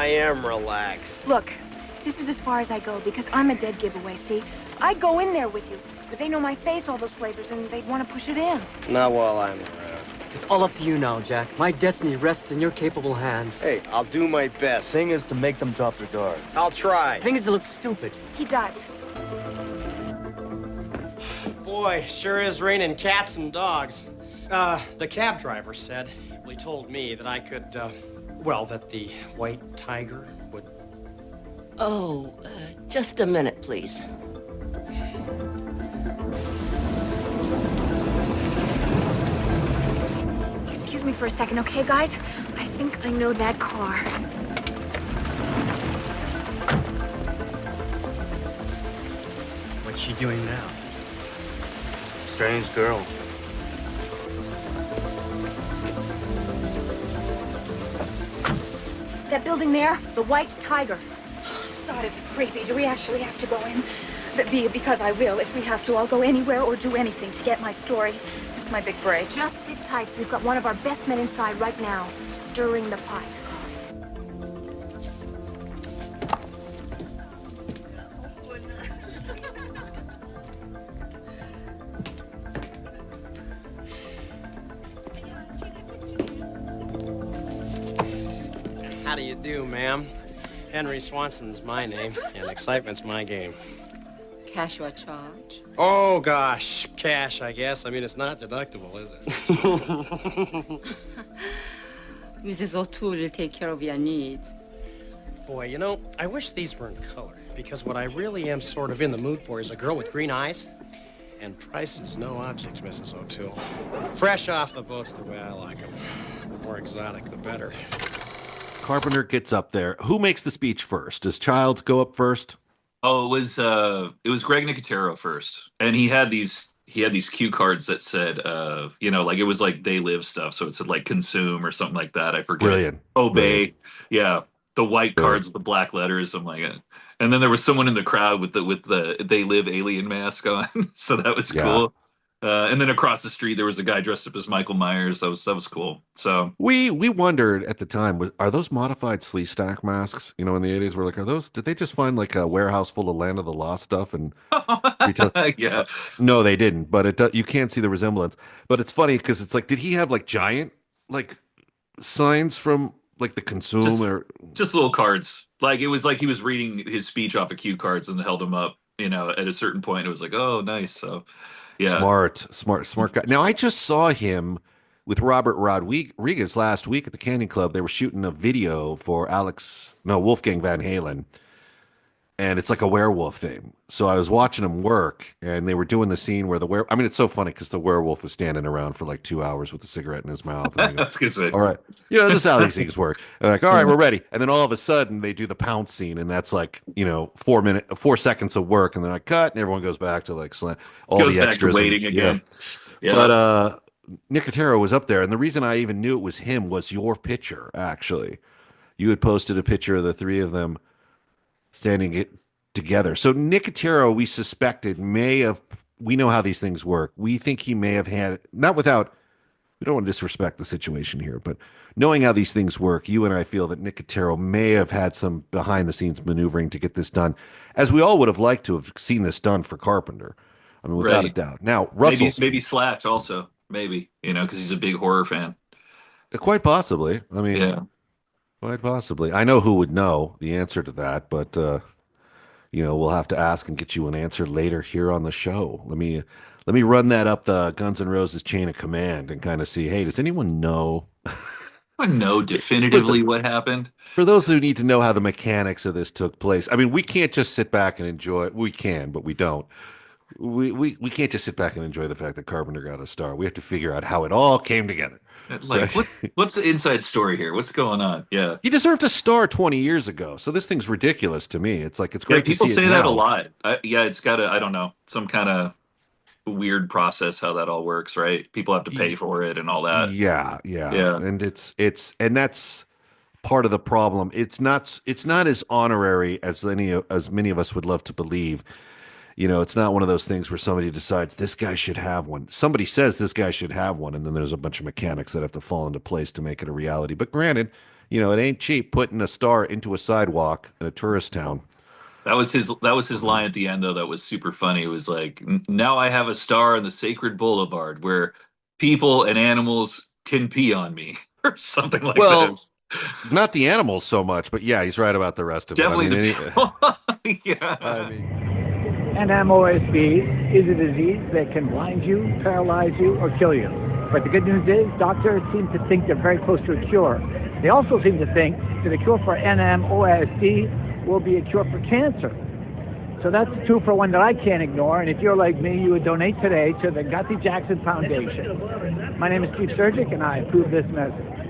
I am relaxed. Look, this is as far as I go because I'm a dead giveaway, see? I'd go in there with you, but they know my face, all those slavers, and they'd want to push it in. Not while I'm around. It's all up to you now, Jack. My destiny rests in your capable hands. Hey, I'll do my best. Thing is to make them drop their guard. I'll try. Thing is to look stupid. He does. Boy, sure is raining cats and dogs. The cab driver said, well, he told me that I could, that the white tiger would... Oh, just a minute, please. Excuse me for a second, okay, guys? I think I know that car. What's she doing now? Strange girl. That building there, the White Tiger. God, it's creepy. Do we actually have to go in? Because I will. If we have to, I'll go anywhere or do anything to get my story. It's my big break. Just sit tight. We've got one of our best men inside right now, stirring the pot. How do you do, ma'am? Henry Swanson's my name, and excitement's my game. Cash or charge? Oh, gosh. Cash, I guess. I mean, it's not deductible, is it? Mrs. O'Toole will take care of your needs. Boy, you know, I wish these were in color, because what I really am sort of in the mood for is a girl with green eyes. And price is no object, Mrs. O'Toole. Fresh off the boat's the way I like them. The more exotic, the better. Carpenter gets up there. Who makes the speech first? Does Childs go up first? Oh, it was Greg Nicotero first, and he had these cue cards that said, like it was like They Live stuff, so it said like consume or something like that. I forget. Brilliant. Obey. Brilliant. Yeah, the white cards with the black letters, something like that. And then there was someone in the crowd with the They Live alien mask on, so that was cool. And then across the street there was a guy dressed up as Michael Myers. That was cool. So we wondered at the time, are those modified Sleestack masks? You know, in the 80s, we're like, did they just find like a warehouse full of Land of the Lost stuff and yeah. No, they didn't, but you can't see the resemblance. But it's funny because it's like, did he have like giant like signs from like the consume just little cards? Like it was like he was reading his speech off of cue cards and held them up, at a certain point. It was like, oh, nice. So yeah. Smart guy. Now, I just saw him with Robert Rodriguez last week at the Canyon Club. They were shooting a video for Wolfgang Van Halen, and it's like a werewolf thing. So I was watching him work, and they were doing the scene where it's so funny because the werewolf was standing around for like 2 hours with a cigarette in his mouth. And I go, all right, this is how these things work. And like, all right, we're ready. And then all of a sudden they do the pounce scene, and that's like, 4 seconds of work, and then I cut, and everyone goes back to like all the extras. Waiting again. Yeah. But Nicotero was up there, and the reason I even knew it was him was your picture, actually. You had posted a picture of the three of them standing together. So Nicotero, we suspected, we know how these things work. We think he may have had, we don't want to disrespect the situation here, but knowing how these things work, you and I feel that Nicotero may have had some behind-the-scenes maneuvering to get this done, as we all would have liked to have seen this done for Carpenter. I mean, without a doubt. Now, Russell... Maybe Slatch also, maybe, because he's a big horror fan. Quite possibly. I mean... Yeah. Quite possibly. I know who would know the answer to that, but we'll have to ask and get you an answer later here on the show. Let me run that up the Guns N' Roses chain of command and kind of see, hey, does anyone know? I know definitively what happened. For those who need to know how the mechanics of this took place, I mean, we can't just sit back and enjoy it. We can, but we don't. We can't just sit back and enjoy the fact that Carpenter got a star. We have to figure out how it all came together. Like, what's the inside story here? What's going on? Yeah, he deserved a star 20 years ago. So this thing's ridiculous to me. It's like, it's great to see it now. People say that a lot. It's got I don't know, some kind of weird process how that all works, right? People have to pay for it and all that. Yeah. And and that's part of the problem. It's not as honorary as many of us would love to believe. It's not one of those things where somebody decides this guy should have one. Somebody says this guy should have one, and then there's a bunch of mechanics that have to fall into place to make it a reality. But granted, You know, it ain't cheap putting a star into a sidewalk in a tourist town. That was his line at the end, though. That was super funny. It was like, now I have a star on the sacred boulevard where people and animals can pee on me, or something like that. Not the animals so much, but yeah, he's right about the rest of Definitely it. yeah. I mean, NMOSD is a disease that can blind you, paralyze you, or kill you. But the good news is doctors seem to think they're very close to a cure. They also seem to think that a cure for NMOSD will be a cure for cancer. So that's a 2-for-1 that I can't ignore. And if you're like me, you would donate today to the Gotti Jackson Foundation. My name is Steve Surgic, and I approve this message.